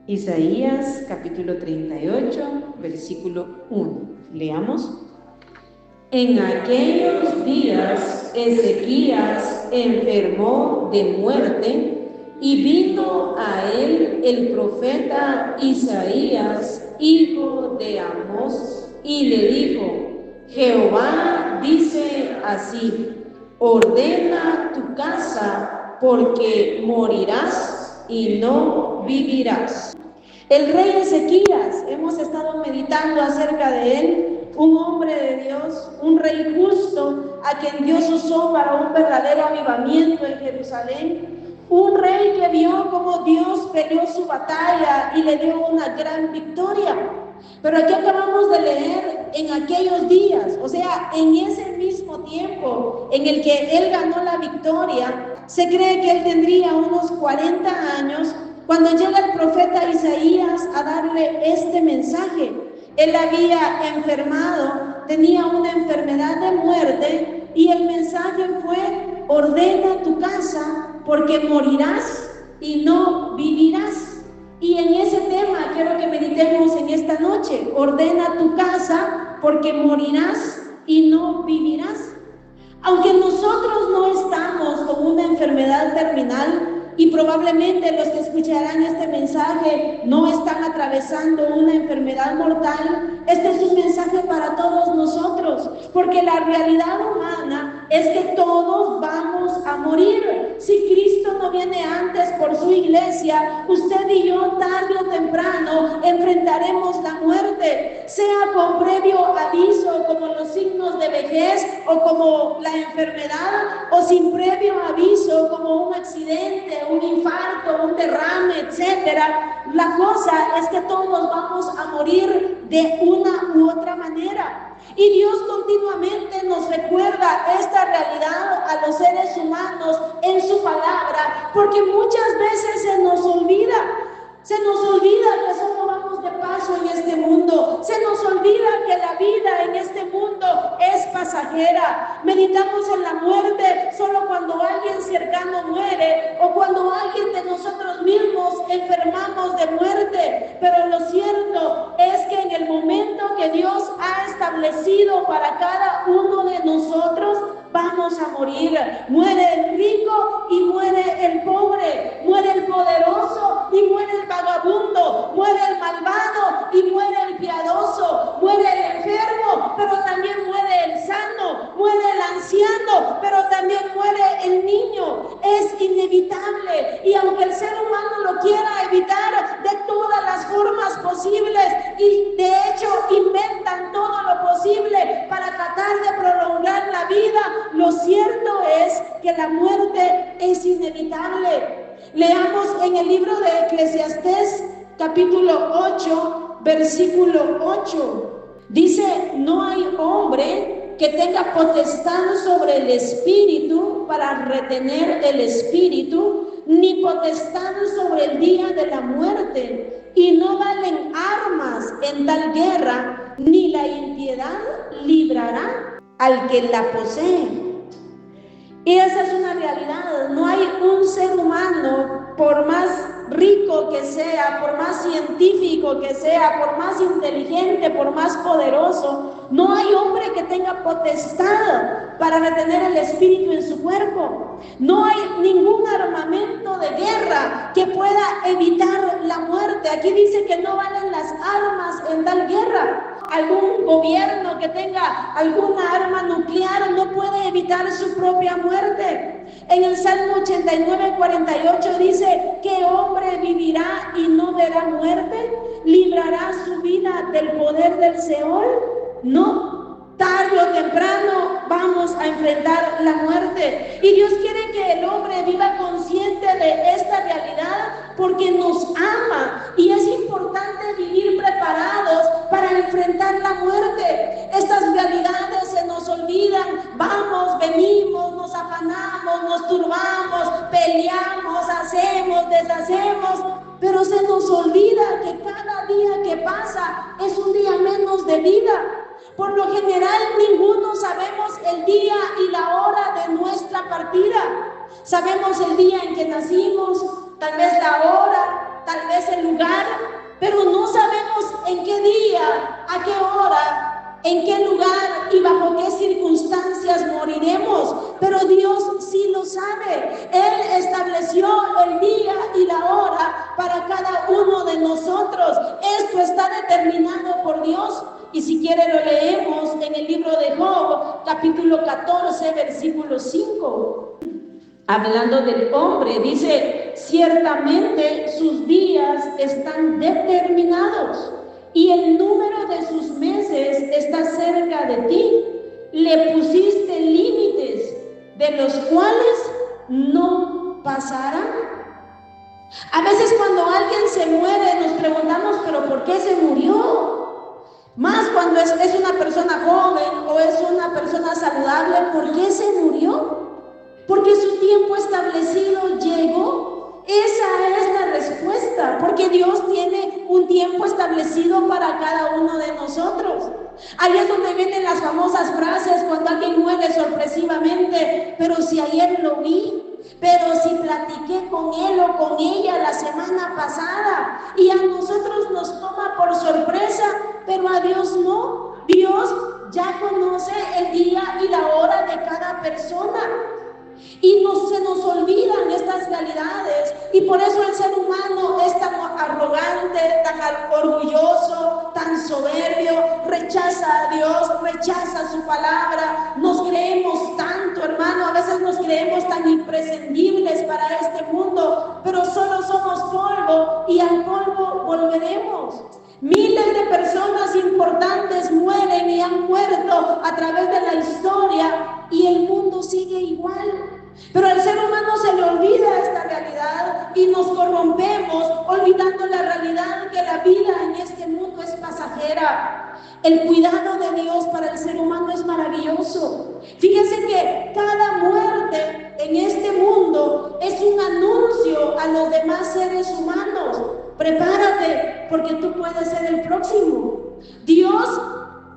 Isaías capítulo 38, versículo 1. Leamos. En aquellos días Ezequías enfermó de muerte y vino a él el profeta Isaías, hijo de Amós, y le dijo: Jehová dice así: ordena tu casa, porque morirás y no vivirás. El rey Ezequías, hemos estado meditando acerca de él, un hombre de Dios, un rey justo, a quien Dios usó para un verdadero avivamiento en Jerusalén, un rey que vio cómo Dios peleó su batalla y le dio una gran victoria. Pero aquí acabamos de leer en aquellos días, o sea, en ese mismo tiempo en el que él ganó la victoria, se cree que él tendría unos 40 años cuando llega el profeta Isaías a darle este mensaje. Él había enfermado, tenía una enfermedad de muerte, y el mensaje fue: ordena tu casa, porque morirás y no vivirás. Y en ese tema quiero que meditemos en esta noche: ordena tu casa, porque morirás y no vivirás. Aunque nosotros no estamos con una enfermedad terminal, y probablemente los que escucharán este mensaje no están atravesando una enfermedad mortal, este es un mensaje para todos nosotros, porque la realidad humana es que todos vamos a morir. Si Cristo no viene antes por su iglesia, usted y yo tarde o temprano enfrentaremos la muerte, sea con previo aviso como los signos de vejez o como la enfermedad, o sin previo aviso como un accidente, un infarto, un derrame, etcétera. La cosa es que todos vamos a morir de una u otra manera. Y Dios continuamente nos recuerda esta realidad a los seres humanos en su palabra, porque muchas veces se nos olvida que solo vamos de paso en este mundo. Se nos olvida que la vida en este mundo es pasajera. Meditamos en la muerte solo cuando alguien cercano muere o cuando alguien de nosotros mismos enfermamos de muerte. Pero lo cierto es que en el momento que Dios ha establecido para cada uno de nosotros, vamos a morir. Muere el rico y muere el pobre, muere el poderoso y muere el vagabundo, muere el malvado y muere el piadoso, muere el enfermo, pero también muere el sano, muere el anciano, pero también muere el niño. Es inevitable, y aunque el ser humano lo quiera evitar de todas las formas posibles, y de hecho inventan todo lo posible para tratar de prolongar la vida, lo cierto es que la muerte es inevitable. Leamos en el libro de Eclesiastés capítulo 8, versículo 8. Dice: no hay hombre que tenga potestad sobre el espíritu para retener el espíritu, ni potestad sobre el día de la muerte, y no valen armas en tal guerra, ni la impiedad librará al que la posee. Y esa es una realidad. No hay un ser humano, por más rico que sea, por más científico que sea, por más inteligente, por más poderoso, no hay hombre que tenga potestad para retener el espíritu en su cuerpo. No hay ningún armamento de guerra que pueda evitar la muerte. Aquí dice que no valen las armas en tal guerra. Algún gobierno que tenga alguna arma nuclear no puede evitar su propia muerte. En el Salmo 89:48 dice: ¿qué hombre vivirá y no verá muerte? ¿Librará su vida del poder del Seol? No, tarde o temprano vamos a enfrentar la muerte. Y Dios quiere que el hombre viva consciente de esta realidad, porque nos ama, y es importante vivir preparados para enfrentar la muerte. Estas realidades se nos olvidan, vamos, venimos, nos afanamos, nos turbamos, peleamos, hacemos, deshacemos, pero se nos olvida que cada día que pasa es un día menos de vida. Por lo general, ninguno sabemos el día y la hora de nuestra partida. Sabemos el día en que nacimos, tal vez la hora, tal vez el lugar, pero no sabemos en qué día, a qué hora, en qué lugar y bajo qué circunstancias moriremos. Pero Dios sí lo sabe. Él estableció el día y la hora para cada uno de nosotros. Esto está determinado por Dios. Y si quiere lo leemos en el libro de Job, capítulo 14, versículo 5. Hablando del hombre, dice: ciertamente sus días están determinados y el número de sus meses está cerca de ti. Le pusiste límites, de los cuales no pasarán. A veces cuando alguien se muere nos preguntamos: ¿pero por qué se murió? Más cuando es una persona joven o es una persona saludable, ¿por qué se murió? Porque su tiempo establecido llegó. Esa es la respuesta, porque Dios tiene un tiempo establecido para cada uno de nosotros. Ahí es donde vienen las famosas frases cuando alguien muere sorpresivamente: pero si ayer lo vi, pero si platiqué con él o con ella la semana pasada. Y a nosotros nos toma por sorpresa, pero a Dios no. Dios ya conoce el día y la hora de cada persona. Y se nos olvidan estas realidades, y por eso el ser humano es tan arrogante, tan orgulloso, tan soberbio, rechaza a Dios, rechaza su palabra. Nos creemos tanto, hermano, a veces nos creemos tan imprescindibles para este mundo, pero solo somos polvo y al polvo volveremos. Miles de personas importantes mueren y han muerto a través de la historia y el mundo sigue igual. Pero al ser humano se le olvida esta realidad y nos corrompemos olvidando la realidad que la vida en este mundo es pasajera. El cuidado de Dios para el ser humano es maravilloso. Fíjense que cada muerte en este mundo es un anuncio a los demás seres humanos. Prepárate, porque tú puedes ser el próximo. Dios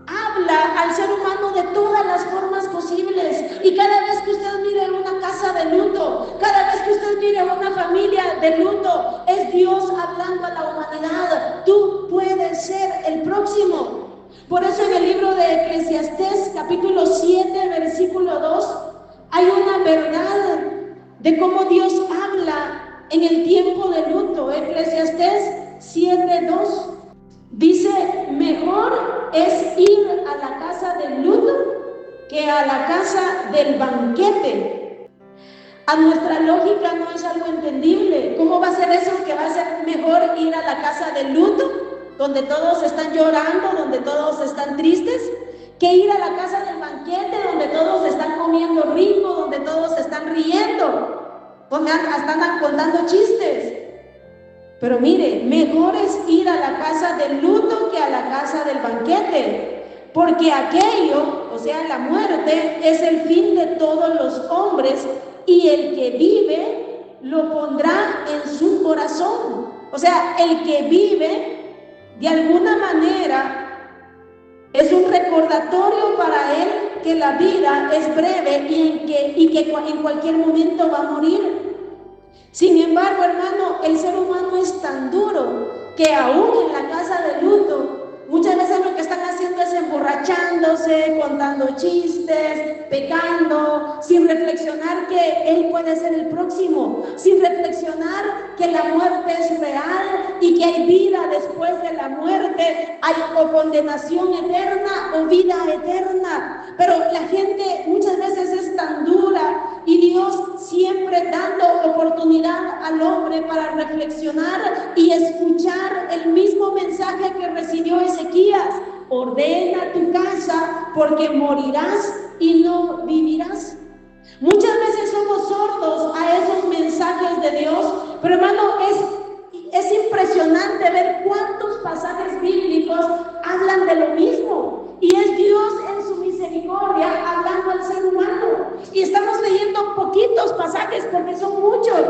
habla al ser humano de todas las formas posibles, y cada vez que usted mire una casa de luto, cada vez que usted mire una familia de luto, es Dios hablando a la humanidad. Tú puedes ser el próximo. Por eso en el libro de Eclesiastés, capítulo 7, versículo 2, hay una verdad de cómo Dios habla en el tiempo de luto. Eclesiastés 7:2 dice: mejor es ir a la casa del luto que a la casa del banquete. A nuestra lógica no es algo entendible. ¿Cómo va a ser eso, que va a ser mejor ir a la casa del luto, donde todos están llorando, donde todos están tristes, que ir a la casa del banquete, donde todos están comiendo rico, donde todos están riendo, donde hasta andan contando chistes? Pero mire, mejor es ir a la casa del luto que a la casa del banquete, porque aquello, o sea, la muerte, es el fin de todos los hombres, y el que vive lo pondrá en su corazón. O sea, el que vive, de alguna manera, es un recordatorio para él que la vida es breve y que en cualquier momento va a morir. Sin embargo, hermano, el ser humano es tan duro que aún en la casa de luto, muchas veces lo que están haciendo es emborrachándose, contando chistes, pecando, sin reflexionar que él puede ser el próximo, sin reflexionar que la muerte es real y que hay vida después de la muerte, hay o condenación eterna o vida eterna. Pero la gente muchas veces es tan dura, y Dios siempre dando oportunidad al hombre para reflexionar y escuchar el mismo mensaje que recibió Ezequías: ordena tu casa, porque morirás y no vivirás. Muchas veces somos sordos a esos mensajes de Dios, pero hermano, es impresionante ver cuántos pasajes bíblicos hablan de lo mismo, y es Dios en su misericordia hablando al ser humano. Y estamos leyendo poquitos pasajes porque son muchos.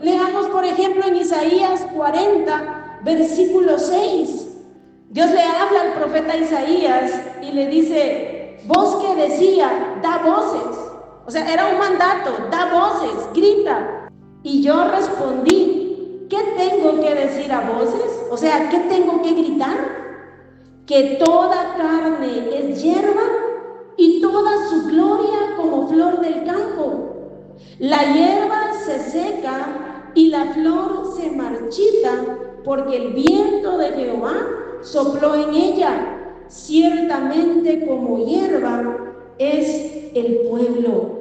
Leamos, por ejemplo, en Isaías 40, versículo 6. Dios le habla al profeta Isaías y le dice: voz que decía, da voces. O sea, era un mandato: da voces, grita. Y yo respondí: ¿qué tengo que decir a voces? O sea, ¿qué tengo que gritar? Que toda carne es hierba y toda su gloria como flor del campo. La hierba se seca y la flor se marchita, porque el viento de Jehová sopló en ella. Ciertamente como hierba es el pueblo.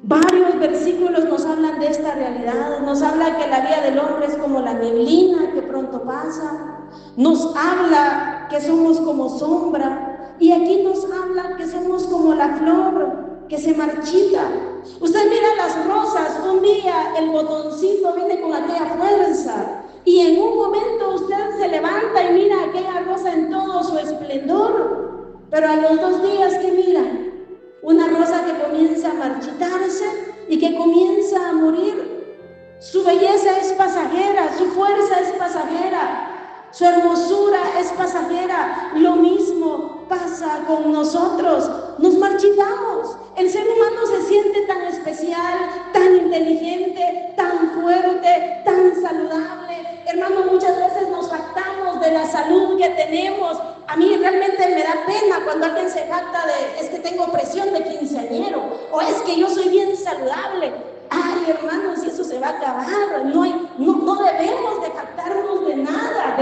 Varios versículos nos hablan de esta realidad. Nos habla que la vida del hombre es como la neblina que pronto pasa. Nos habla que somos como sombra. Y aquí nos habla que somos como la flor que se marchita. Usted mira las rosas, un día el botoncito viene con aquella fuerza y en un momento usted se levanta y mira aquella rosa en todo su esplendor, pero a los 2 días, ¿qué mira? Una rosa que comienza a marchitarse y que comienza a morir. Su belleza es pasajera, su fuerza es pasajera, su hermosura es pasajera. Lo mismo pasa con nosotros, nos marchitamos. El ser humano se siente tan especial, tan inteligente, tan fuerte, tan saludable. Hermano, muchas veces nos jactamos de la salud que tenemos. A mí realmente me da pena cuando alguien se jacta de, es que tengo presión de quinceañero, o es que yo soy bien saludable. Ay, hermanos, si eso se va a acabar, no debemos de jactarnos de nada,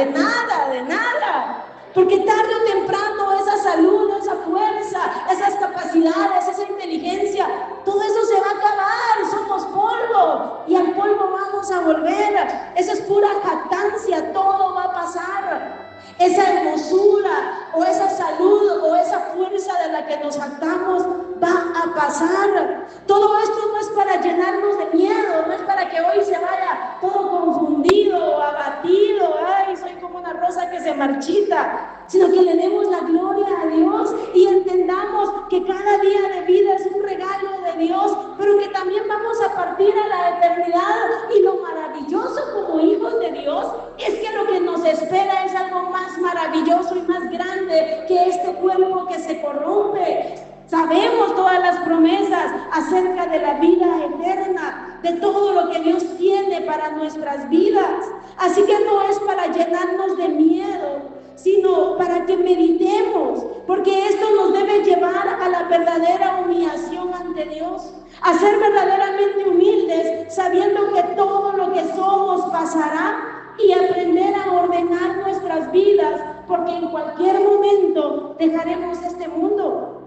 porque tarde o temprano esa salud, esa fuerza, esas capacidades, esa inteligencia, todo eso se va a acabar. Somos polvo y al polvo vamos a volver. Eso es pura jactancia, todo va a pasar. Esa hermosura o esa salud o esa fuerza de la que nos jactamos va a pasar. Todo esto no es para llenarnos de miedo, no es para que hoy se vaya todo confundido o abatido, ay, soy como una rosa que se marchita, sino que le demos la gloria a Dios y entendamos que cada día de vida es un regalo de Dios, pero que también vamos a partir a la eternidad. Y lo maravilloso como hijos de Dios es que lo que nos espera es algo más maravilloso y más grande que este cuerpo que se corrompe. Sabemos todas las promesas acerca de la vida eterna, de todo lo que Dios tiene para nuestras vidas. Así que no es para llenarnos de miedo, sino para que meditemos, porque esto nos debe llevar a la verdadera humillación ante Dios, a ser verdaderamente humildes, sabiendo que todo lo que somos pasará, y aprender a ordenar nuestras vidas, porque en cualquier momento dejaremos este mundo.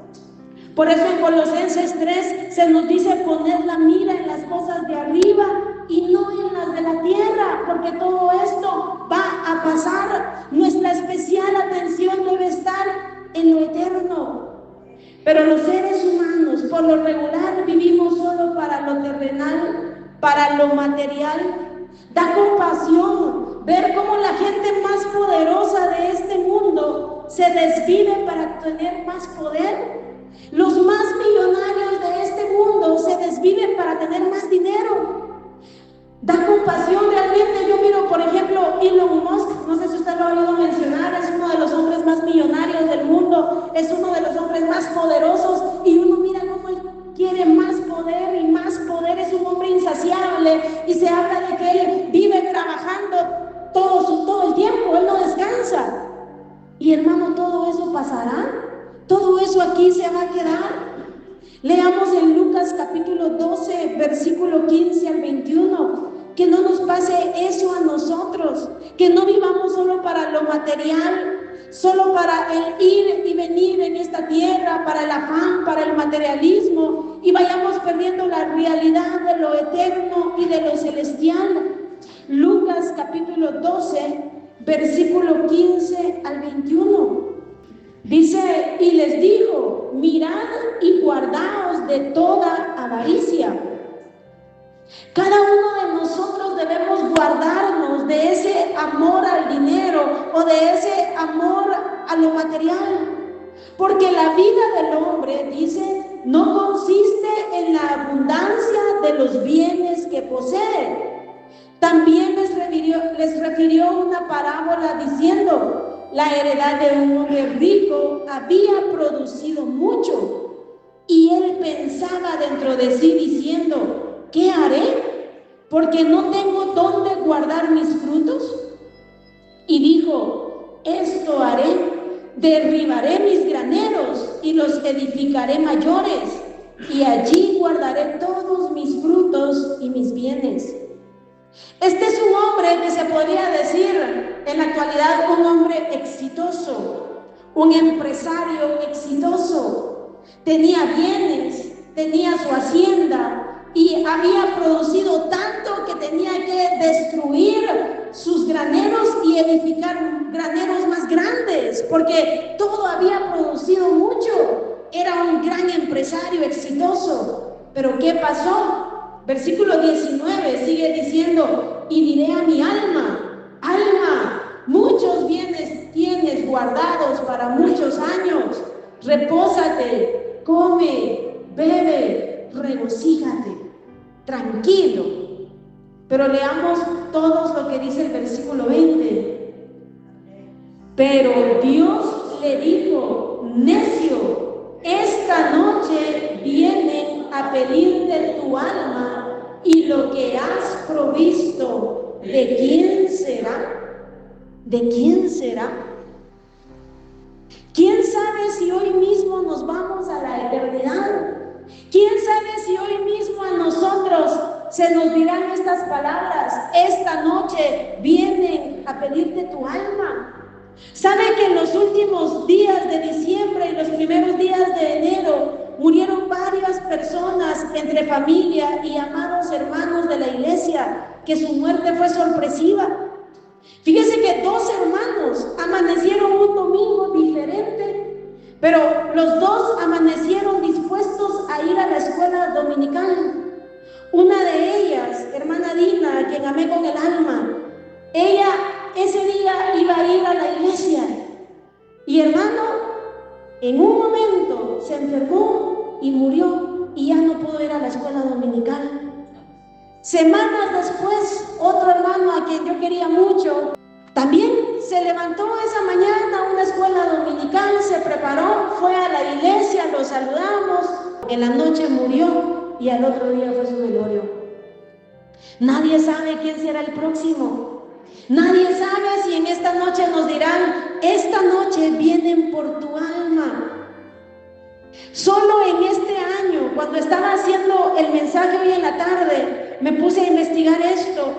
Por eso en Colosenses 3 se nos dice poner la mira en las cosas de arriba y no en las de la tierra, porque todo esto va a pasar. Nuestra especial atención debe estar en lo eterno. Pero los seres humanos, por lo regular, vivimos solo para lo terrenal, para lo material. Da compasión ver cómo la gente más poderosa de este mundo se desvive para tener más poder. Los más millonarios de este mundo se desviven para tener más dinero. Da compasión realmente. Yo miro, por ejemplo, Elon Musk, no sé si usted lo ha oído mencionar, es uno de los hombres más millonarios del mundo, es uno de los hombres más poderosos, y uno mira cómo él quiere más poder y más poder. Es un hombre insaciable y se habla de que él vive trabajando todo el tiempo, él no descansa. Y hermano, todo eso pasará, todo eso aquí se va a quedar. Leamos en Lucas capítulo 12, versículo 15 al 21, que no nos pase eso a nosotros, que no vivamos solo para lo material, solo para el ir y venir en esta tierra, para el afán, para el materialismo, y vayamos perdiendo la realidad de lo eterno y de lo celestial. Lucas capítulo 12, versículo 15 al 21. Dice, y les dijo, mirad y guardaos de toda avaricia. Cada uno de nosotros debemos guardarnos de ese amor al dinero o de ese amor a lo material. Porque la vida del hombre, dice, no consiste en la abundancia de los bienes que posee. También les refirió una parábola diciendo, la heredad de un hombre rico había producido mucho, y él pensaba dentro de sí diciendo, ¿qué haré? Porque no tengo dónde guardar mis frutos? Y dijo, esto haré, derribaré mis graneros y los edificaré mayores, y allí guardaré todos mis frutos y mis bienes. Este es un hombre que se podría decir en la actualidad un hombre exitoso, un empresario exitoso. Tenía bienes, tenía su hacienda y había producido tanto que tenía que destruir sus graneros y edificar graneros más grandes, porque todo había producido mucho. Era un gran empresario exitoso. Pero ¿qué pasó? Versículo 19 sigue diciendo, y diré a mi alma, alma, muchos bienes tienes guardados para muchos años, repósate, come, bebe, regocíjate, tranquilo. Pero leamos todos lo que dice el versículo 20. Pero Dios le dijo, necio, esta noche vienen a pedirte tu alma y lo que has provisto, ¿de quién será? ¿De quién será? ¿Quién sabe si hoy mismo nos vamos a la eternidad? ¿Quién sabe si hoy mismo a nosotros se nos dirán estas palabras? Esta noche vienen a pedirte tu alma. ¿Sabe que en los últimos días de diciembre y los primeros días de enero murieron varias personas entre familia y amados hermanos de la iglesia, que su muerte fue sorpresiva? Fíjese que 2 hermanos amanecieron un domingo diferente, pero los 2 amanecieron dispuestos a ir a la escuela dominical. Una de ellas, hermana Dina, a quien amé con el alma, ella ese día iba a ir a la iglesia y, hermano, en un momento se enfermó y murió y ya no pudo ir a la escuela dominical. Semanas después, otro hermano a quien yo quería mucho, también se levantó esa mañana a una escuela dominical, se preparó, fue a la iglesia, lo saludamos, en la noche murió y al otro día fue su velorio. Nadie sabe quién será el próximo. Nadie sabe si en esta noche nos dirán, esta noche vienen por tu alma. Solo en este año, cuando estaba haciendo el mensaje hoy en la tarde, me puse a investigar esto.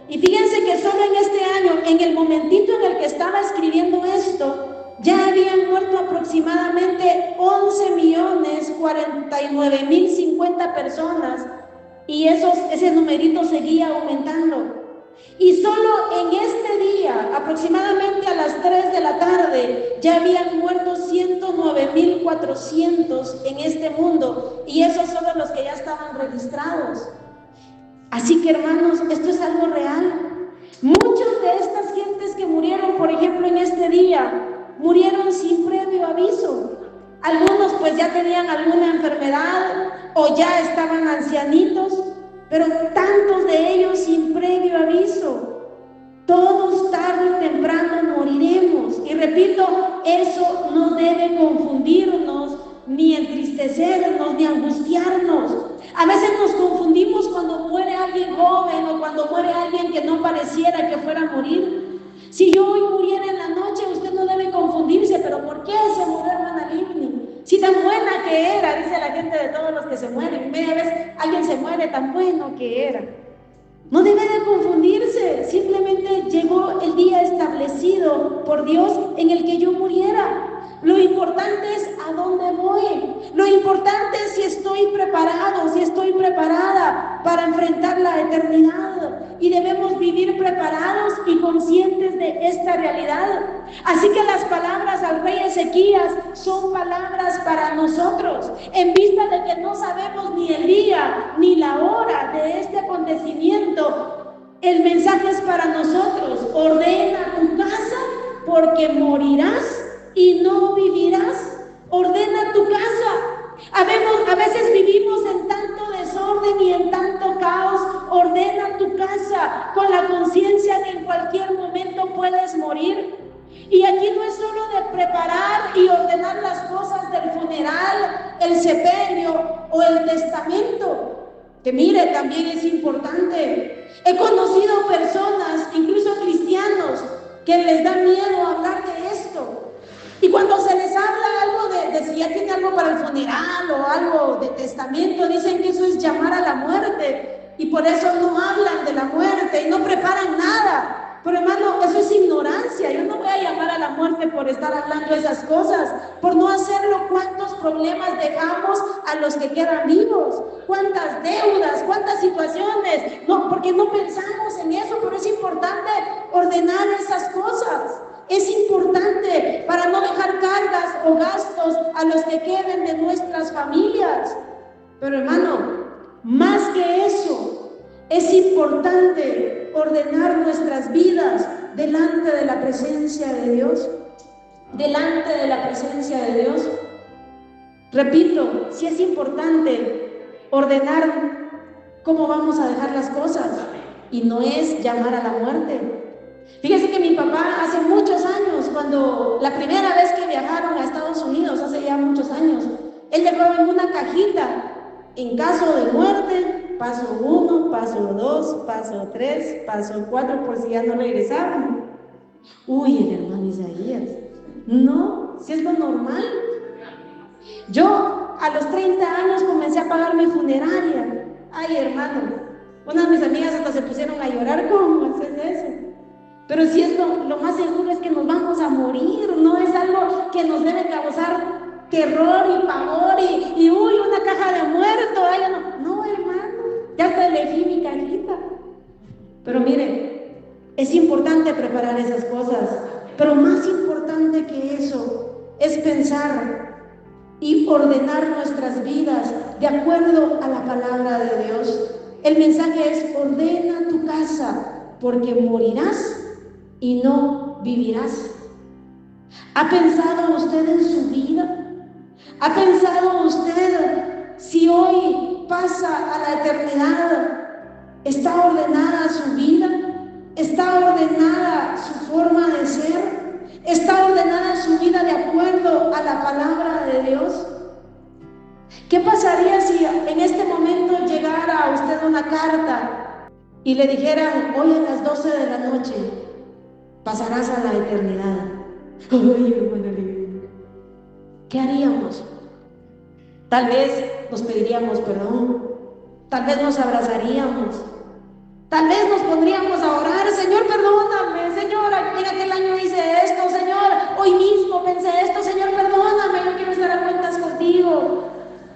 Y fíjense que solo en este año, en el momentito en el que estaba escribiendo esto, ya habían muerto aproximadamente 11.049.050 personas. Y ese numerito seguía aumentando. Y solo en este día, aproximadamente a las 3 de la tarde, ya habían muerto 109.400 en este mundo. Y esos son los que ya estaban registrados. Así que, hermanos, esto es algo real. Muchos de estas gentes que murieron, por ejemplo, en este día, murieron sin previo aviso. Algunos pues ya tenían alguna enfermedad o ya estaban ancianitos, pero tantos de ellos sin previo aviso. Todos tarde o temprano moriremos. Y repito, eso no debe confundirnos, ni entristecernos, ni angustiarnos. A veces nos confundimos cuando muere alguien joven o cuando muere alguien que no pareciera que fuera a morir. Si yo hoy muriera en la noche, usted no debe confundirse, pero ¿por qué se murió hermana Livni? Si tan buena que era, dice la gente de todos los que se mueren. Media vez alguien se muere, tan bueno que era. No debe de confundirse, simplemente llegó el día establecido por Dios en el que yo muriera. Lo importante es a dónde voy. Lo importante es si estoy preparado, si estoy preparada para enfrentar la eternidad. Y debemos vivir preparados y conscientes de esta realidad. Así que las palabras al rey Ezequías son palabras para nosotros. En vista de que no sabemos ni el día ni la hora de este acontecimiento, el mensaje es para nosotros. Ordena tu casa porque morirás y no vivirás. Ordena tu casa. A veces vivimos en tanto desorden y en tanto caos. Ordena tu casa con la conciencia que en cualquier momento puedes morir. Y aquí no es solo de preparar y ordenar las cosas del funeral, el sepelio o el testamento, que mire, también es importante. He conocido personas, incluso cristianos, que les da miedo hablar de esto. Y cuando se les habla algo de si ya tiene algo para el funeral o algo de testamento, dicen que eso es llamar a la muerte. Y por eso no hablan de la muerte y no preparan nada. Pero hermano, eso es ignorancia. Yo no voy a llamar a la muerte por estar hablando de esas cosas. Por no hacerlo, ¿cuántos problemas dejamos a los que quedan vivos? ¿Cuántas deudas? ¿Cuántas situaciones? No, porque no pensamos en eso, pero es importante ordenar esas cosas. Es importante para no dejar cargas o gastos a los que queden de nuestras familias. Pero hermano, más que eso, es importante ordenar nuestras vidas delante de la presencia de Dios. Delante de la presencia de Dios. Repito, sí es importante ordenar cómo vamos a dejar las cosas y no es llamar a la muerte. Fíjese que mi papá hace muchos años, cuando la primera vez que viajaron a Estados Unidos, hace ya muchos años, él dejó en una cajita: en caso de muerte, paso 1, paso 2, paso 3, paso 4, por si ya no regresaban. Uy, el hermano Isaías, no, si es lo normal. Yo a los 30 años comencé a pagar mi funeraria. Ay, hermano, una de mis amigas hasta se pusieron a llorar. ¿Cómo haces eso? Pero si es lo más seguro es que nos vamos a morir, no es algo que nos debe causar terror y pavor y uy, una caja de muerto. Ay, no, hermano, ya te elegí mi cajita. Pero mire, es importante preparar esas cosas, pero más importante que eso es pensar y ordenar nuestras vidas de acuerdo a la palabra de Dios. El mensaje es: ordena tu casa, porque morirás y no vivirás. ¿Ha pensado usted en su vida? ¿Ha pensado usted si hoy pasa a la eternidad? ¿Está ordenada su vida? ¿Está ordenada su forma de ser? ¿Está ordenada su vida de acuerdo a la palabra de Dios? ¿Qué pasaría si en este momento llegara a usted una carta y le dijeran: hoy a las 12 de la noche pasarás a la eternidad? Ay, hermana, ¿qué haríamos? Tal vez nos pediríamos perdón, tal vez nos abrazaríamos, tal vez nos pondríamos a orar: Señor, perdóname, Señor, mira que el año hice esto, Señor, hoy mismo pensé esto, Señor, perdóname, yo quiero estar a cuentas contigo.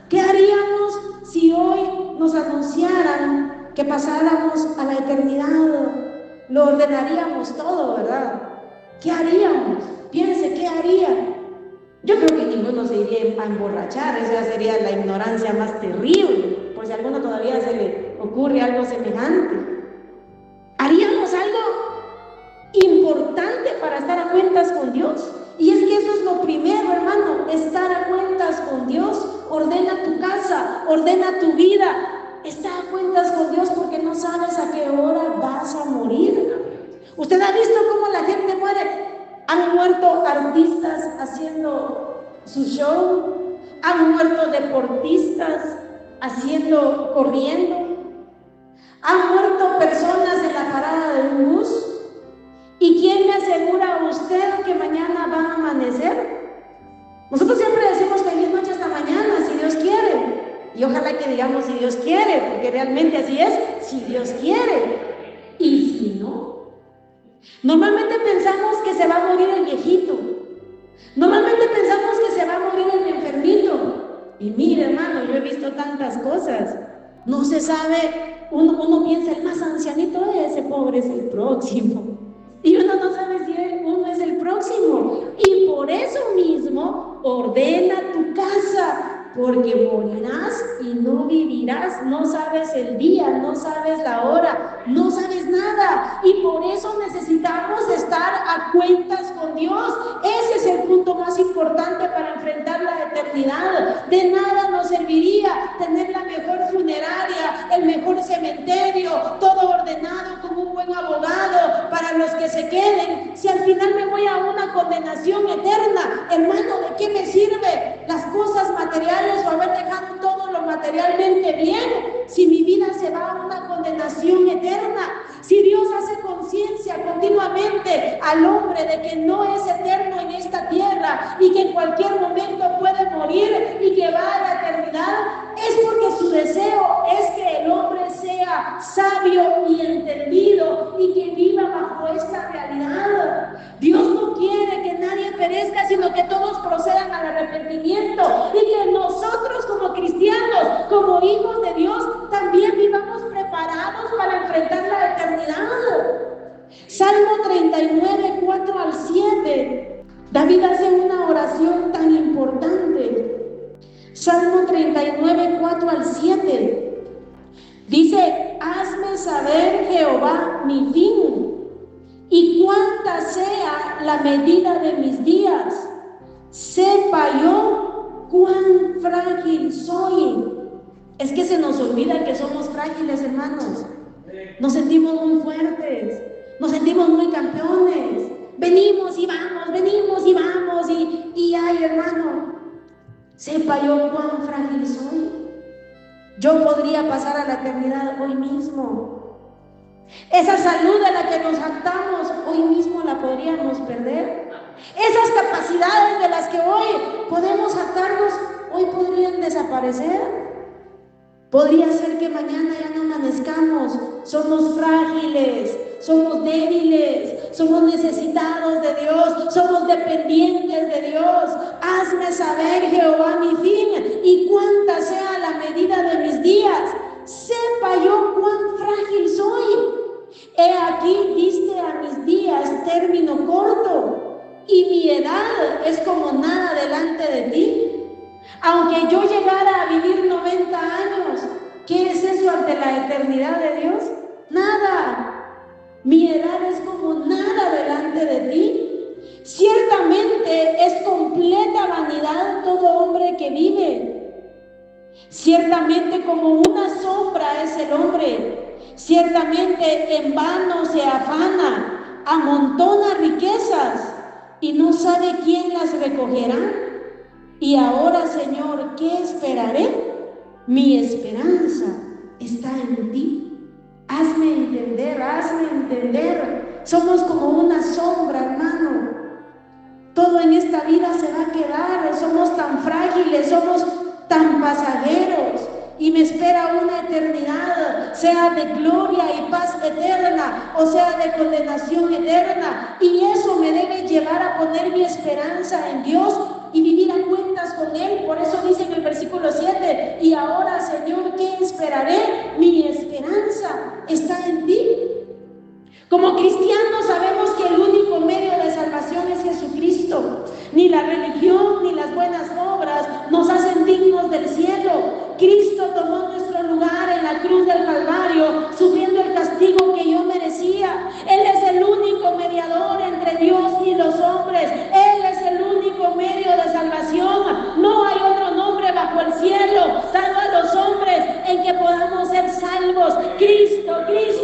¿Qué haríamos si hoy nos anunciaran que pasáramos a la eternidad? Lo ordenaríamos todo, ¿verdad? ¿Qué haríamos? Piense, ¿qué haría? Yo creo que ninguno se iría a emborrachar. Esa sería la ignorancia más terrible, por si a alguno todavía se le ocurre algo semejante. ¿Haríamos algo importante para estar a cuentas con Dios? Y es que eso es lo primero, hermano, estar a cuentas con Dios. Ordena tu casa, ordena tu vida. Está a cuentas con Dios, porque no sabes a qué hora vas a morir. ¿Usted ha visto cómo la gente muere? Han muerto artistas haciendo su show, han muerto deportistas corriendo, han muerto personas en la parada de un bus. ¿Y quién le asegura a usted que mañana va a amanecer? Nosotros siempre decimos feliz noche hasta mañana, si Dios quiere. Y ojalá que digamos si Dios quiere, porque realmente así es, si Dios quiere. Y si no, normalmente pensamos que se va a morir el viejito. Normalmente pensamos que se va a morir el enfermito. Y mire, hermano, yo he visto tantas cosas. No se sabe, uno piensa el más ancianito, ese pobre es el próximo. Y uno no sabe si uno es el próximo. Y por eso mismo, ordena tu casa, porque morirás y no vivirás. No sabes el día, no sabes la hora, no sabes nada. Y por eso necesitamos estar a cuentas con Dios. Ese es el punto más importante para enfrentar la eternidad. De nada nos serviría tener la mejor funeraria, el mejor cementerio, todo ordenado con un buen abogado para los que se queden, si al final me voy a una condenación eterna. Hermano, ¿de qué me sirve las cosas materiales o haber dejado todo lo materialmente bien si mi vida se va a una condenación eterna? Si Dios hace conciencia continuamente al hombre de que no es eterno en esta tierra y que en cualquier momento puede morir y que va a la eternidad, es porque su deseo es que el hombre sea sabio y entendido y que viva bajo esta realidad. Dios no quiere que nadie perezca, sino que todos procedan al arrepentimiento y que nosotros como cristianos, como hijos de Dios, también vivamos preparados para enfrentar la eternidad. Salmo 39, 4 al 7. David hace una oración tan importante. Salmo 39, 4 al 7. Dice: hazme saber, Jehová, mi fin, y cuánta sea la medida de mis días. Sepa yo cuán frágil soy. Es que se nos olvida que somos frágiles, hermanos. Nos sentimos muy fuertes, nos sentimos muy campeones. Venimos y vamos, y ay, hermano, sepa yo cuán frágil soy. Yo podría pasar a la eternidad hoy mismo. Esa salud de la que nos jactamos, hoy mismo la podríamos perder. Esas capacidades de las que hoy podemos jactarnos, hoy podrían desaparecer. Podría ser que mañana ya no amanezcamos. Somos frágiles, somos débiles, somos necesitados de Dios, somos dependientes de Dios. Hazme saber, Jehová, mi fin, y cuánta sea la medida de mis días. Sepa yo cuán frágil soy. He aquí diste a mis días término corto, y mi edad es como nada delante de ti. Aunque yo llegara a vivir 90 años, ¿qué es eso ante la eternidad de Dios? Nada. Mi edad es como nada delante de ti. Ciertamente es completa vanidad todo hombre que vive. Ciertamente como una sombra es el hombre. Ciertamente en vano se afana, amontona riquezas y no sabe quién las recogerá. Y ahora, Señor, ¿qué esperaré? Mi esperanza está en ti. Hazme entender. Somos como una sombra, hermano. Todo en esta vida se va a quedar. Somos tan frágiles, somos tan pasajeros. Y me espera una eternidad, sea de gloria y paz eterna, o sea de condenación eterna. Y eso me debe llevar a poner mi esperanza en Dios y vivir a cuentas con Él. Por eso dice en el versículo 7: y ahora, Señor, ¿qué esperaré? Mi esperanza está en ti. Como cristianos sabemos que el único medio de salvación es Jesucristo. Ni la religión ni las buenas obras nos hacen dignos del cielo. Cristo tomó nuestro lugar en la cruz del Calvario, sufriendo el castigo que yo merecía. Él es el único mediador entre Dios y los hombres. Él es el único medio de salvación. No hay otro nombre bajo el cielo dado a los hombres en que podamos ser salvos. Cristo es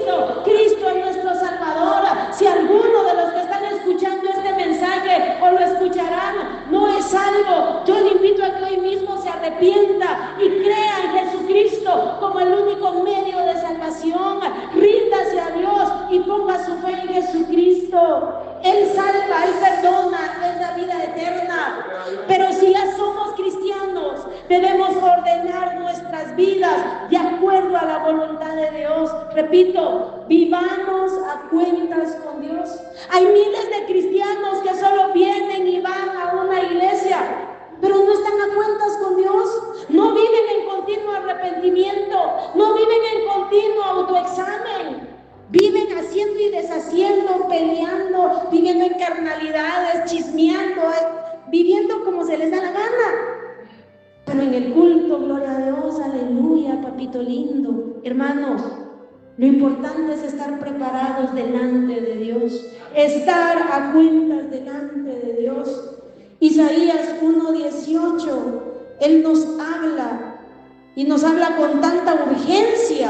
nuestro Salvador. Si alguno de los que están escuchando este mensaje o lo escucharán no es salvo, yo le invito a que hoy mismo se arrepienta y crea en Jesucristo como el único medio de salvación. Ríndase a Dios y ponga su fe en Jesucristo. Él salva, Él perdona, Él da vida eterna. Pero si ya somos cristianos, debemos ordenar nuestras vidas de acuerdo a la voluntad de Dios. Repito, vivamos a cuentas con Dios. Hay miles de cristianos que solo vienen y van a una iglesia, pero no están a cuentas con Dios. No viven en continuo arrepentimiento, no viven en continuo autoexamen. Viven haciendo y deshaciendo, peleando, viviendo en carnalidades, chismeando, viviendo como se les da la gana. Pero en el culto, gloria a Dios, aleluya, papito lindo. Hermanos, lo importante es estar preparados delante de Dios, estar a cuentas delante de Dios. Isaías 1:18, Él nos habla y nos habla con tanta urgencia.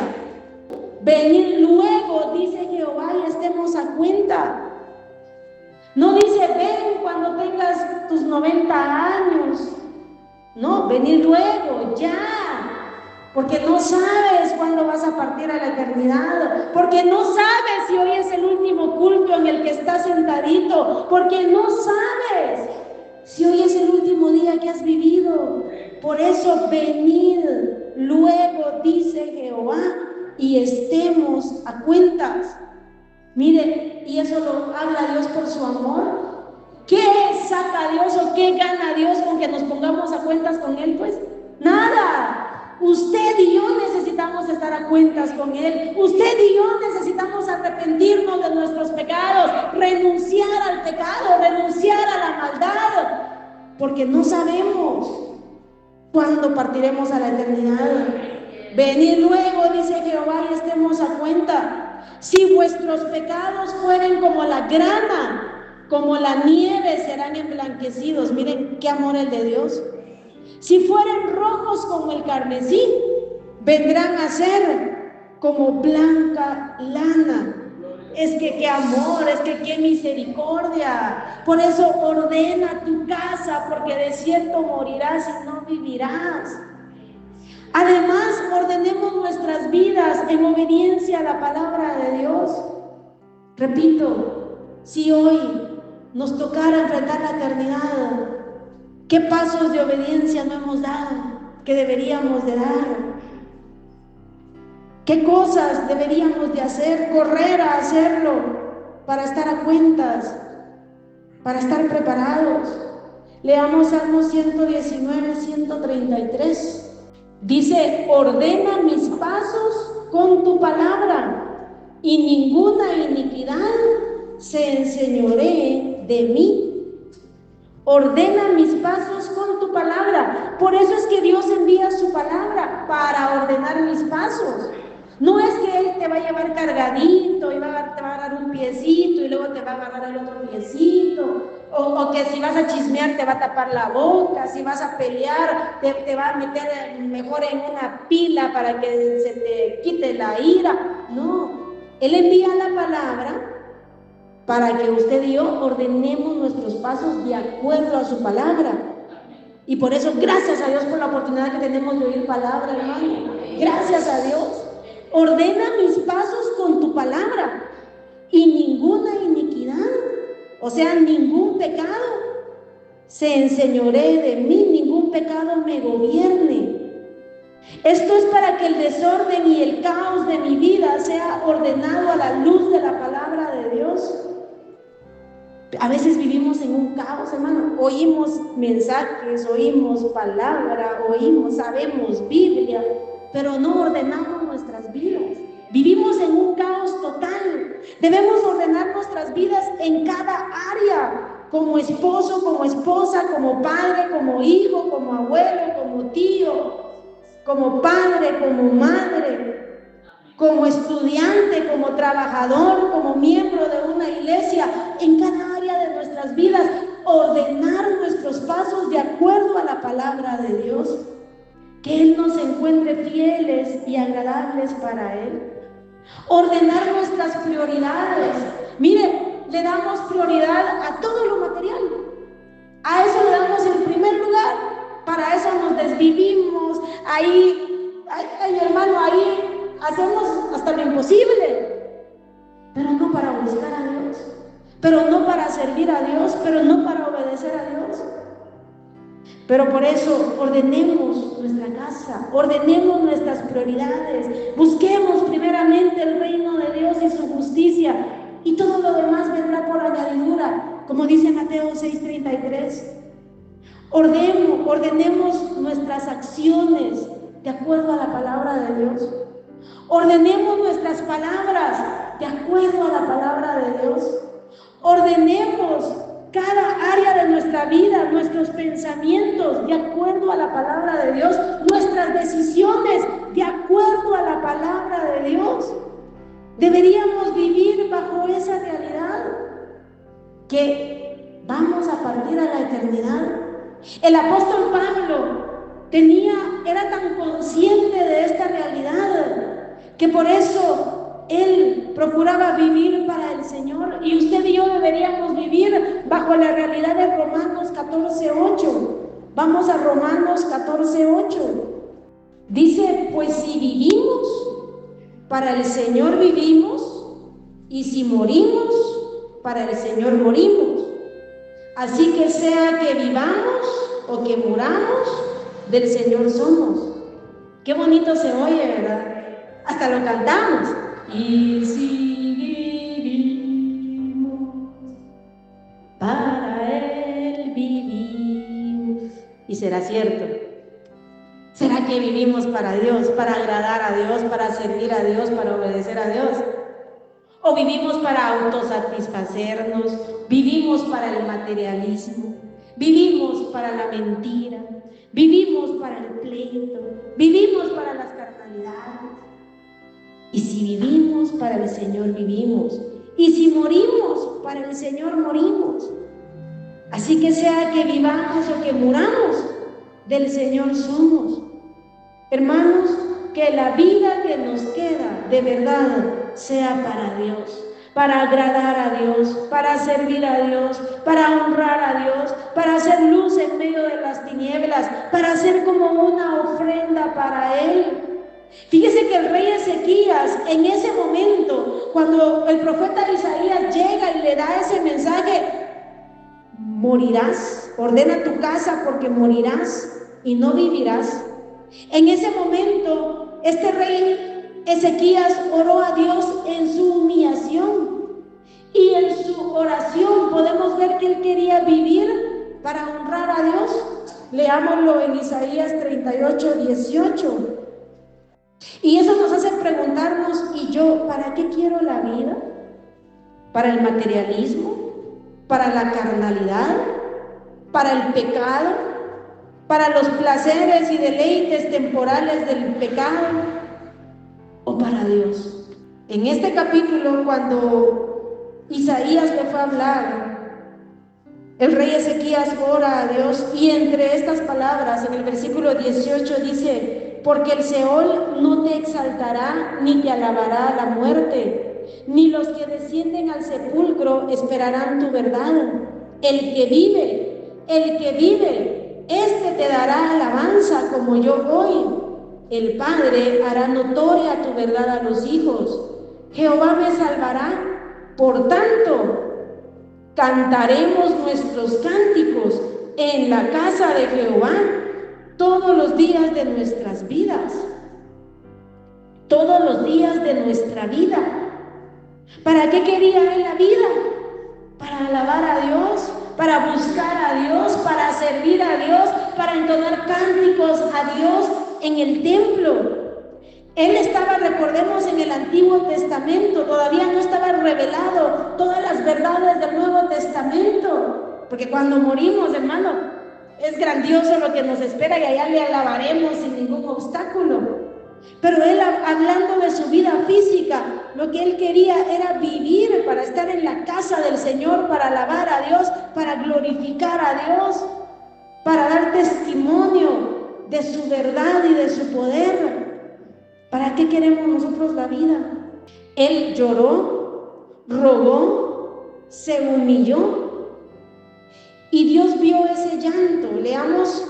Venid luego, dice Jehová, y estemos a cuenta. No dice ven cuando tengas tus 90 años. No, venid luego, ya. porque no sabes cuándo vas a partir a la eternidad, porque no sabes si hoy es el último culto en el que estás sentadito, porque no sabes si hoy es el último día que has vivido. Por eso venid luego, dice Jehová, y estemos a cuentas. Mire, y eso lo habla Dios por su amor. ¿Qué saca Dios o qué gana Dios con que nos pongamos a cuentas con Él? Pues nada. Usted y yo necesitamos estar a cuentas con Él. Usted y yo necesitamos arrepentirnos de nuestros pecados, renunciar al pecado, renunciar a la maldad, porque no sabemos cuándo partiremos a la eternidad. Venid luego, dice Jehová, y estemos a cuenta. Si vuestros pecados fueren como la grana, como la nieve, serán emblanquecidos. Miren qué amor el de Dios. Si fueren rojos como el carmesí, vendrán a ser como blanca lana. Es que qué amor, es que qué misericordia. Por eso ordena tu casa, porque de cierto morirás y no vivirás. Además, ordenemos nuestras vidas en obediencia a la palabra de Dios. Repito, si hoy nos tocara enfrentar la eternidad, ¿qué pasos de obediencia no hemos dado que deberíamos de dar? ¿Qué cosas deberíamos de hacer? Correr a hacerlo para estar a cuentas, para estar preparados. Leamos Salmo 119, 133. Dice: ordena mis pasos con tu palabra, y ninguna iniquidad se enseñoree de mí. Ordena mis pasos con tu palabra. Por eso es que Dios envía su palabra para ordenar mis pasos. No es que Él te va a llevar cargadito y te va a agarrar un piecito y luego te va a agarrar el otro piecito, o que si vas a chismear te va a tapar la boca, si vas a pelear te va a meter mejor en una pila para que se te quite la ira. No, Él envía la palabra para que usted y yo ordenemos nuestros pasos de acuerdo a su palabra. Y por eso, gracias a Dios por la oportunidad que tenemos de oír palabra, hermano. Gracias a Dios. Ordena mis pasos con tu palabra, y ninguna iniquidad, o sea, ningún pecado se enseñoree de mí, ningún pecado me gobierne. Esto es para que el desorden y el caos de mi vida sea ordenado a la luz de la palabra de Dios. A veces vivimos en un caos, hermano. Oímos mensajes, oímos palabra, sabemos Biblia, pero no ordenamos nuestras vidas. Vivimos en un caos total. Debemos ordenar nuestras vidas en cada área, como esposo, como esposa, como padre, como hijo, como abuelo, como tío, como padre, como madre, como estudiante, como trabajador, como miembro de una iglesia. En cada área de nuestras vidas, ordenar nuestros pasos de acuerdo a la palabra de Dios. Que Él nos encuentre fieles y agradables para Él. Ordenar nuestras prioridades. Mire, le damos prioridad a todo lo material. A eso le damos el primer lugar. Para eso nos desvivimos. Ahí, hermano, ahí hacemos hasta lo imposible. Pero no para buscar a Dios. Pero no para servir a Dios. Pero no para obedecer a Dios. Pero por eso ordenemos nuestra casa, ordenemos nuestras prioridades, busquemos primeramente el reino de Dios y su justicia, y todo lo demás vendrá por añadidura, como dice Mateo 6:33. Ordenemos nuestras acciones de acuerdo a la palabra de Dios. Ordenemos nuestras palabras de acuerdo a la palabra de Dios. Ordenemos cada área de nuestra vida, nuestros pensamientos de acuerdo a la palabra de Dios, nuestras decisiones de acuerdo a la palabra de Dios. Deberíamos vivir bajo esa realidad, que vamos a partir a la eternidad. El apóstol Pablo era tan consciente de esta realidad, que por eso él procuraba vivir para el Señor, y usted y yo deberíamos vivir bajo la realidad de Romanos 14:8. Vamos a Romanos 14:8. Dice, pues si vivimos, para el Señor vivimos, y si morimos, para el Señor morimos. Así que sea que vivamos o que muramos, del Señor somos. Qué bonito se oye, ¿verdad? Hasta lo cantamos. Y si vivimos, para Él vivimos. Y será cierto. ¿Será que vivimos para Dios, para agradar a Dios, para servir a Dios, para obedecer a Dios? ¿O vivimos para autosatisfacernos? ¿Vivimos para el materialismo? ¿Vivimos para la mentira? ¿Vivimos para el pleito? ¿Vivimos para las carnalidades? Y si vivimos para el Señor, vivimos. Y si morimos, para el Señor morimos. Así que sea que vivamos o que muramos, del Señor somos. Hermanos, que la vida que nos queda de verdad sea para Dios, para agradar a Dios, para servir a Dios, para honrar a Dios, para hacer luz en medio de las tinieblas, para hacer como una ofrenda para Él. Fíjese que el rey Ezequías, en ese momento, cuando el profeta Isaías llega y le da ese mensaje, morirás, ordena tu casa porque morirás y no vivirás. En ese momento, este rey Ezequías oró a Dios en su humillación, y en su oración podemos ver que él quería vivir para honrar a Dios. Leámoslo en Isaías 38:18. Y eso nos hace preguntarnos, ¿y yo para qué quiero la vida? ¿Para el materialismo? ¿Para la carnalidad? ¿Para el pecado? ¿Para los placeres y deleites temporales del pecado? ¿O para Dios? En este capítulo, cuando Isaías le fue a hablar, el rey Ezequías ora a Dios, y entre estas palabras, en el versículo 18 dice: porque el Seol no te exaltará, ni te alabará la muerte, ni los que descienden al sepulcro esperarán tu verdad. El que vive, este te dará alabanza como yo hoy. El Padre hará notoria tu verdad a los hijos. Jehová me salvará. Por tanto, cantaremos nuestros cánticos en la casa de Jehová todos los días de nuestras vidas. Todos los días de nuestra vida. ¿Para qué quería él la vida? Para alabar a Dios, para buscar a Dios, para servir a Dios, para entonar cánticos a Dios en el templo. Él estaba, recordemos, en el Antiguo Testamento, todavía no estaba revelado todas las verdades del Nuevo Testamento, porque cuando morimos, hermano, es grandioso lo que nos espera y allá le alabaremos sin ningún obstáculo. Pero él, hablando de su vida física, lo que él quería era vivir para estar en la casa del Señor, para alabar a Dios, para glorificar a Dios, para dar testimonio de su verdad y de su poder. ¿Para qué queremos nosotros la vida? Él lloró, rogó, se humilló, y Dios vio ese llanto. Leamos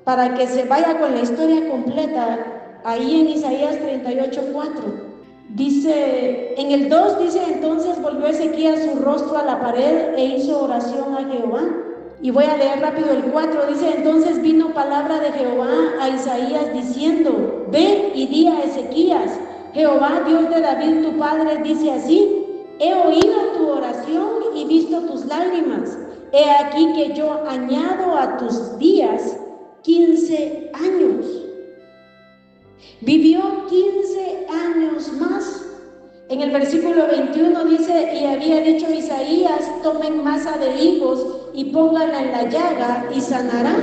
para que se vaya con la historia completa. Ahí en Isaías 38:4 dice, en el 2 dice: entonces volvió Ezequías su rostro a la pared e hizo oración a Jehová. Y voy a leer rápido el 4, dice: entonces vino palabra de Jehová a Isaías diciendo: ve y di a Ezequías, Jehová Dios de David tu padre dice así: he oído tu oración y visto tus lágrimas. He aquí que yo añado a tus días 15 años. Vivió 15 años más. En el versículo 21 dice: y había dicho Isaías: tomen masa de higos y pónganla en la llaga y sanará.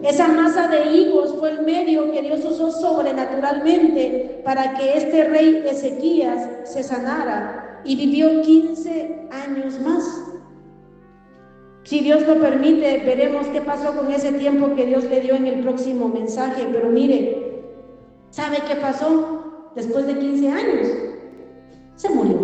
Esa masa de higos fue el medio que Dios usó sobrenaturalmente para que este rey Ezequías se sanara, y vivió 15 años más. Si Dios lo permite, veremos qué pasó con ese tiempo que Dios le dio en el próximo mensaje. Pero mire, ¿sabe qué pasó después de 15 años? Se murió.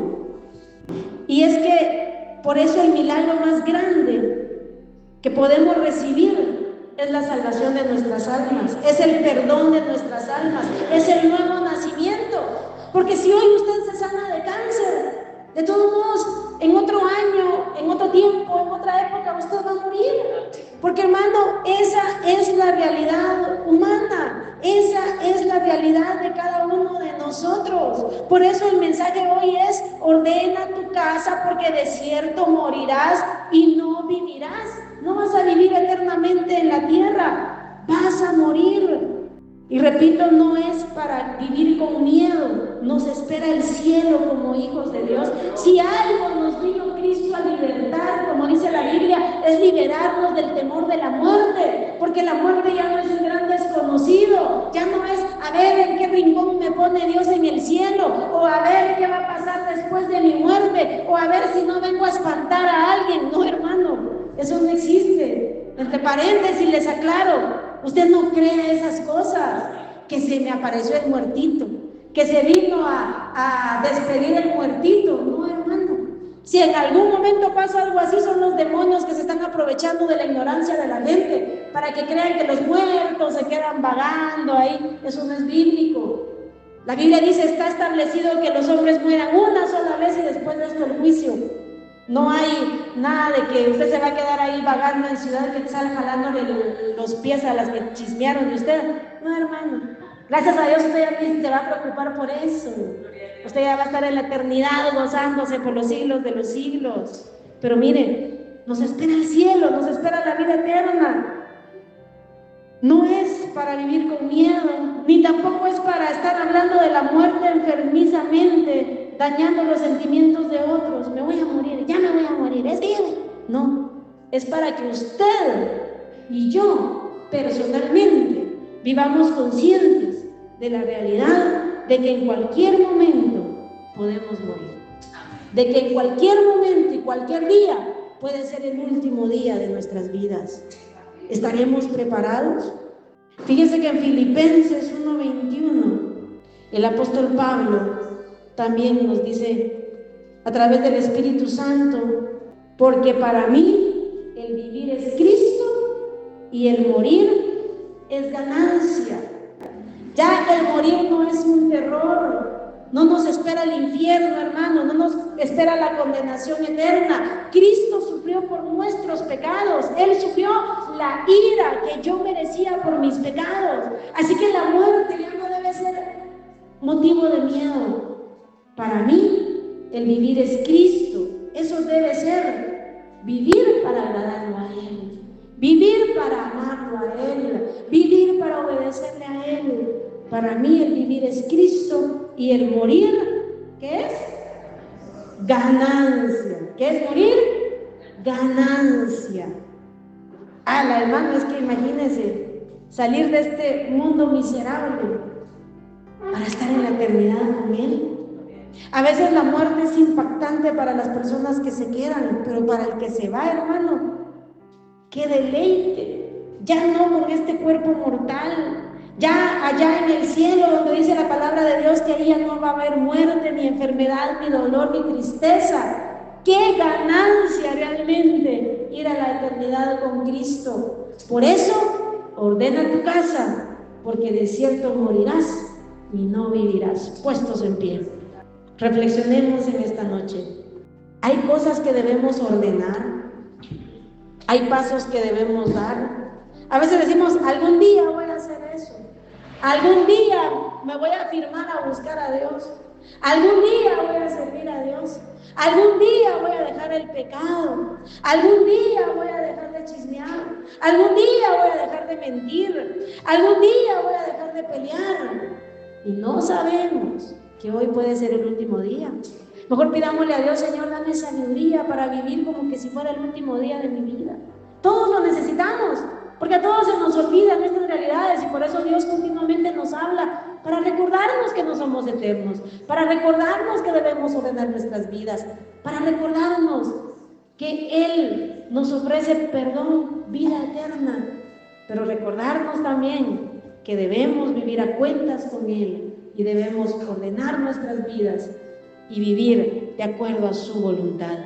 Y es que por eso el milagro más grande que podemos recibir es la salvación de nuestras almas, es el perdón de nuestras almas, es el nuevo nacimiento. Porque si hoy usted se sana de cáncer, de todos modos, en otro año, en otro tiempo, en otra época, usted va a morir. Porque, hermano, esa es la realidad humana, esa es la realidad de cada uno de nosotros. Por eso el mensaje hoy es: ordena tu casa, porque de cierto morirás y no vivirás. No vas a vivir eternamente en la tierra, vas a morir. Y repito, no es para vivir con miedo. Nos espera el cielo como hijos de Dios. Si algo nos vino Cristo a libertar, como dice la Biblia, es liberarnos del temor de la muerte, porque la muerte ya no es un gran desconocido, ya no es a ver en qué rincón me pone Dios en el cielo, o a ver qué va a pasar después de mi muerte, o a ver si no vengo a espantar a alguien. No, hermano, eso no existe. Entre paréntesis les aclaro: usted no cree esas cosas, que se me apareció el muertito, que se vino a despedir el muertito. No, hermano. Si en algún momento pasa algo así, son los demonios que se están aprovechando de la ignorancia de la gente para que crean que los muertos se quedan vagando ahí. Eso no es bíblico. La Biblia dice: está establecido que los hombres mueran una sola vez y después de esto el juicio. No hay nada de que usted se va a quedar ahí vagando en Ciudad Quetzal jalándole los pies a las que chismearon de usted. No, hermano. Gracias a Dios usted ya ni se va a preocupar por eso. Usted ya va a estar en la eternidad gozándose por los siglos de los siglos. Pero mire, nos espera el cielo, nos espera la vida eterna. No es para vivir con miedo, ni tampoco es para estar hablando de la muerte enfermizamente, dañando los sentimientos de otros. Me voy a morir, ya me voy a morir, es que no, es para que usted y yo personalmente vivamos conscientes de la realidad de que en cualquier momento podemos morir, de que en cualquier momento y cualquier día puede ser el último día de nuestras vidas. ¿Estaremos preparados? Fíjense que en Filipenses 1:21 el apóstol Pablo también nos dice a través del Espíritu Santo: porque para mí el vivir es Cristo y el morir es ganancia. Ya el morir no es un terror. No nos espera el infierno, hermano, no nos espera la condenación eterna. Cristo sufrió por nuestros pecados. Él sufrió la ira que yo merecía por mis pecados. Así que la muerte ya no debe ser motivo de miedo. Para mí, el vivir es Cristo. Eso debe ser vivir para agradarlo a Él, vivir para amarlo a Él, vivir para obedecerle a Él. Para mí el vivir es Cristo y el morir, ¿qué es? Ganancia. ¿Qué es morir? Ganancia. La hermano, es que imagínense salir de este mundo miserable para estar en la eternidad con Él. A veces la muerte es impactante para las personas que se quedan, pero para el que se va, hermano, qué deleite. Ya no con este cuerpo mortal. Ya allá en el cielo, donde dice la palabra de Dios que ahí ya no va a haber muerte, ni enfermedad, ni dolor, ni tristeza. ¡Qué ganancia realmente ir a la eternidad con Cristo! Por eso, ordena tu casa, porque de cierto morirás y no vivirás. Puestos en pie, reflexionemos en esta noche. Hay cosas que debemos ordenar, hay pasos que debemos dar. A veces decimos: algún día voy a hacer eso, algún día me voy a firmar a buscar a Dios, algún día voy a servir a Dios, algún día voy a dejar el pecado, algún día voy a dejar de chismear, algún día voy a dejar de mentir, algún día voy a dejar de pelear. Y no sabemos que hoy puede ser el último día. Mejor pidámosle a Dios: Señor, dame sabiduría para vivir como que si fuera el último día de mi vida. Todos lo necesitamos, porque a todos se nos olvidan estas realidades, y por eso Dios continuamente nos habla, para recordarnos que no somos eternos, para recordarnos que debemos ordenar nuestras vidas, para recordarnos que Él nos ofrece perdón, vida eterna, pero recordarnos también que debemos vivir a cuentas con Él y debemos ordenar nuestras vidas y vivir de acuerdo a su voluntad.